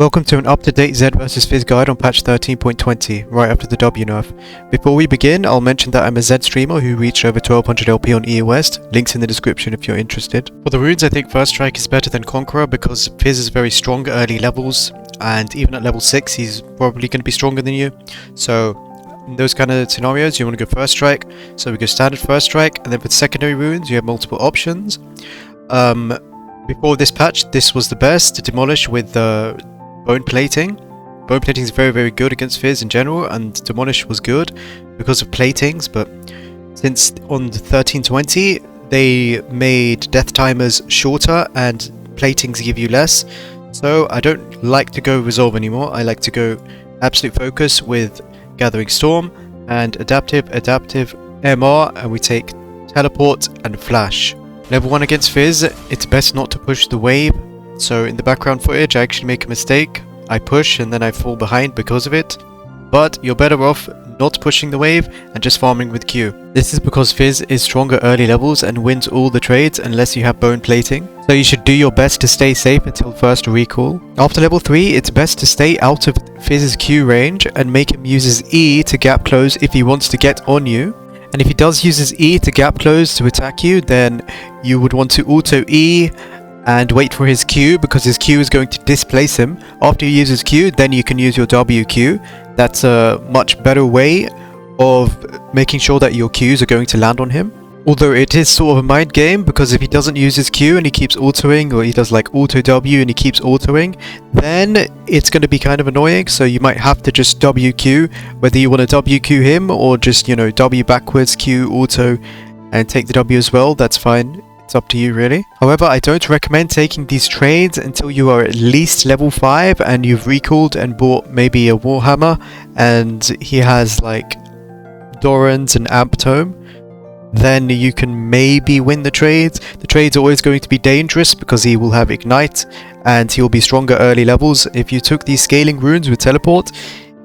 Welcome to an up-to-date Zed vs Fizz guide on patch 13.20, right after the W nerf. Before we begin, I'll mention that I'm a Zed streamer who reached over 1200 LP on EA West, links in the description if you're interested. For the runes, I think First Strike is better than Conqueror because Fizz is very strong at early levels, and even at level 6 he's probably going to be stronger than you. So in those kind of scenarios you want to go First Strike, so we go standard First Strike, and then for secondary runes you have multiple options. Before this patch this was the best, to Demolish with Bone Plating. Bone Plating is very good against Fizz in general, and Demolish was good because of platings, but since on the 1320 they made death timers shorter and platings give you less, so I don't like to go Resolve anymore. I like to go Absolute Focus with Gathering Storm and Adaptive, MR, and we take Teleport and Flash. Level 1 against Fizz, it's best not to push the wave. So in the background footage I actually make a mistake. I push and then I fall behind because of it. But you're better off not pushing the wave and just farming with Q. This is because Fizz is stronger early levels and wins all the trades unless you have Bone Plating. So you should do your best to stay safe until first recall. After level 3 it's best to stay out of Fizz's Q range and make him use his E to gap close if he wants to get on you. And if he does use his E to gap close to attack you, then you would want to auto E and wait for his Q, because his Q is going to displace him. After you use his Q, then you can use your WQ. That's a much better way of making sure that your Qs are going to land on him. Although it is sort of a mind game, because if he doesn't use his Q and he keeps autoing, or he does like auto W and he keeps autoing, then it's going to be kind of annoying. So you might have to just WQ, whether you want to WQ him or just, you know, W backwards, Q auto and take the W as well. That's fine. It's up to you really. However, I don't recommend taking these trades until you are at least level 5 and you've recalled and bought maybe a Warhammer and he has like Dorans and Amp Tome. Then you can maybe win the trades. The trade's always going to be dangerous because he will have Ignite and he'll be stronger early levels. If you took these scaling runes with Teleport,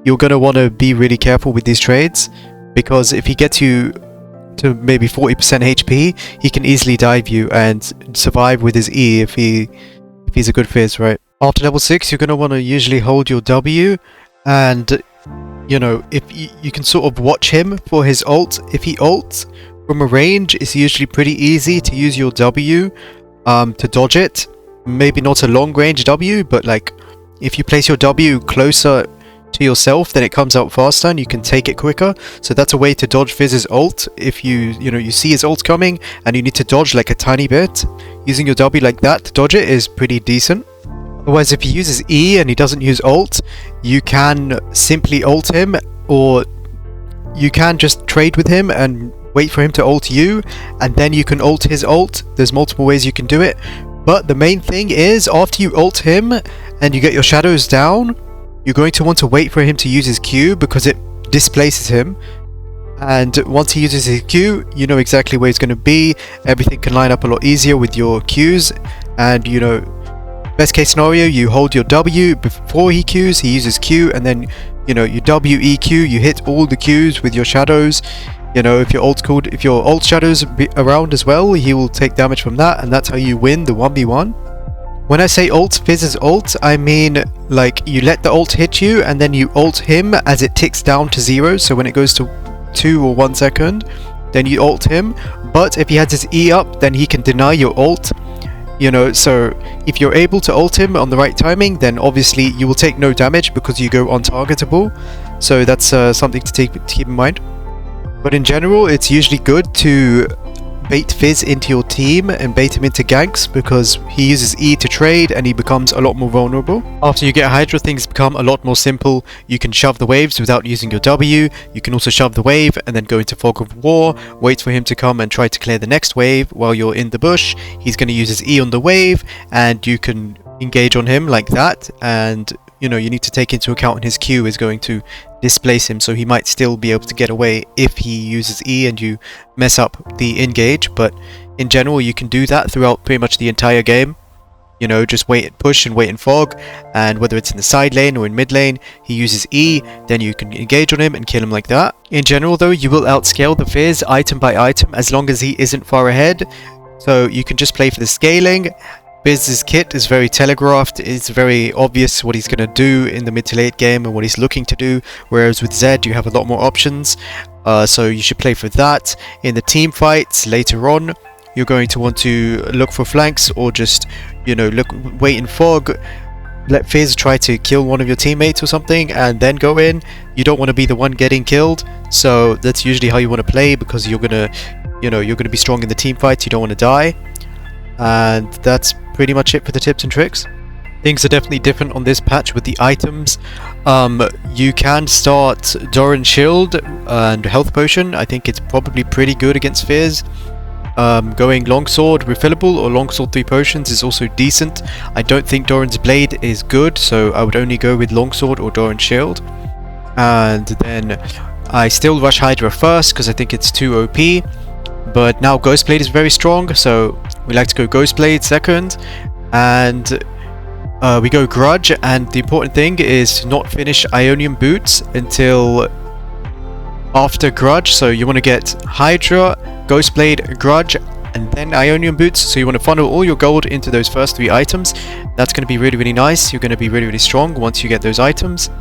you're going to want to be really careful with these trades, because if he gets you to maybe 40% HP, he can easily dive you and survive with his E if he's a good Fizz, right? After level 6 you're going to want to usually hold your W, and you know, if you can sort of watch him for his ult. If he ults from a range, it's usually pretty easy to use your W to dodge it. Maybe not a long range W, but like if you place your W closer to yourself, then it comes out faster and you can take it quicker. So that's a way to dodge Fizz's ult. If you see his ult coming and you need to dodge like a tiny bit, using your W like that to dodge it is pretty decent. Otherwise, if he uses E and he doesn't use ult, you can simply ult him, or you can just trade with him and wait for him to ult you, and then you can ult his ult. There's multiple ways you can do it, but the main thing is after you ult him and you get your shadows down, you're going to want to wait for him to use his Q, because it displaces him. And once he uses his Q, you know exactly where he's going to be. Everything can line up a lot easier with your Qs. And you know, best case scenario, you hold your W before he Qs, he uses Q, and then you know, you W E Q, you hit all the Qs with your shadows. You know, if your ult shadows be around as well, he will take damage from that, and that's how you win the 1v1. When I say ult Fizz's ult, I mean like you let the ult hit you and then you ult him as it ticks down to 0. So when it goes to 2 or 1 second, then you ult him. But if he has his E up, then he can deny your ult. You know, so if you're able to ult him on the right timing, then obviously you will take no damage because you go untargetable. So that's something to keep in mind. But in general, it's usually good to bait Fizz into your team and bait him into ganks, because he uses E to trade and he becomes a lot more vulnerable. After you get Hydra, things become a lot more simple. You can shove the waves without using your W. You can also shove the wave and then go into Fog of War, wait for him to come and try to clear the next wave while you're in the bush. He's going to use his E on the wave and you can engage on him like that, and you know, you need to take into account his Q is going to displace him, so he might still be able to get away if he uses E and you mess up the engage. But in general, you can do that throughout pretty much the entire game. You know, just wait and push and wait and fog, and whether it's in the side lane or in mid lane, he uses E, then you can engage on him and kill him like that. In general though, you will outscale the Fizz item by item as long as he isn't far ahead. So you can just play for the scaling Fizz's kit is very telegraphed, it's very obvious what he's going to do in the mid to late game and what he's looking to do, whereas with Zed you have a lot more options, so you should play for that. In the team fights later on, you're going to want to look for flanks or just, you know, wait in fog, let Fizz try to kill one of your teammates or something and then go in. You don't want to be the one getting killed, so that's usually how you want to play, because you're going to be strong in the team fights, you don't want to die. And that's pretty much it for the tips and tricks. Things are definitely different on this patch with the items. You can start Doran's Shield and Health Potion. I think it's probably pretty good against Fizz. Going Longsword refillable or Longsword 3 potions is also decent. I don't think Doran's Blade is good, so I would only go with Longsword or Doran's Shield. And then I still rush Hydra first because I think it's too OP. But now Ghostblade is very strong, so we like to go Ghostblade second, and we go Grudge. And the important thing is to not finish Ionian Boots until after Grudge. So you want to get Hydra, Ghostblade, Grudge, and then Ionian Boots. So you want to funnel all your gold into those first 3 items. That's going to be really, really nice. You're going to be really, really strong once you get those items.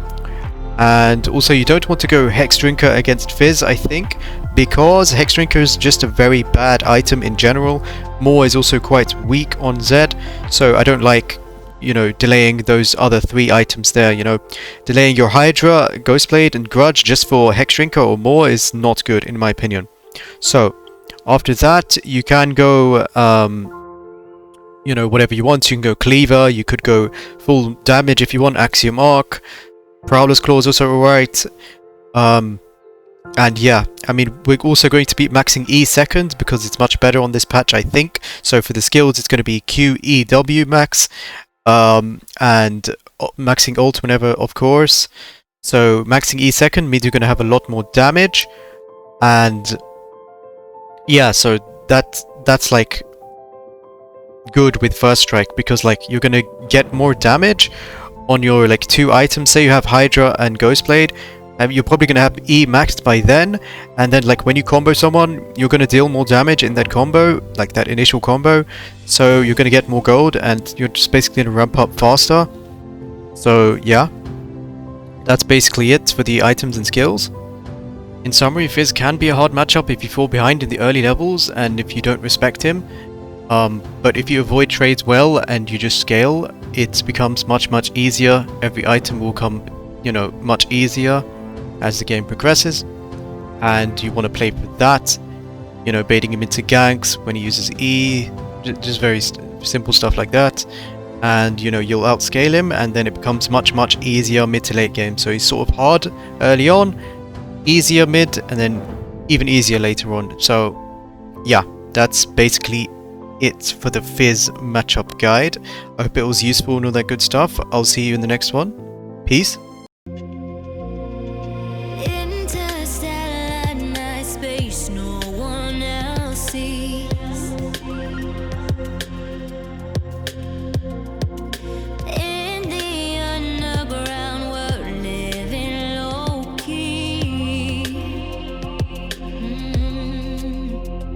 And also you don't want to go Hex Drinker against Fizz, I think, because Hex Drinker is just a very bad item in general. Maw is also quite weak on Zed, so I don't like, you know, delaying those other 3 items there, you know. Delaying your Hydra, Ghostblade and Grudge just for Hex Drinker or Maw is not good in my opinion. So after that you can go you know, whatever you want. You can go Cleaver, you could go full damage if you want, Axiom Arc, Prowler's Claw is also alright. And yeah, I mean, we're also going to be maxing E second because it's much better on this patch, I think. So for the skills, it's going to be Q, E, W max, and maxing ult whenever, of course. So maxing E second means you're going to have a lot more damage, and yeah, so that's like good with first strike, because like you're going to get more damage on your like 2 items. Say you have Hydra and Ghostblade, you're probably going to have E maxed by then, and then like when you combo someone, you're going to deal more damage in that combo, like that initial combo, so you're going to get more gold and you're just basically going to ramp up faster. So yeah, that's basically it for the items and skills. In summary, Fizz can be a hard matchup if you fall behind in the early levels and if you don't respect him. But if you avoid trades well and you just scale, it becomes much easier. Every item will come, you know, much easier as the game progresses, and you want to play for that, you know, baiting him into ganks when he uses E, just very simple stuff like that, and you know, you'll outscale him, and then it becomes much easier mid to late game. So he's sort of hard early on, easier mid, and then even easier later on. So yeah, that's basically it for the Fizz matchup guide. I hope it was useful and all that good stuff. I'll see you in the next one. Peace.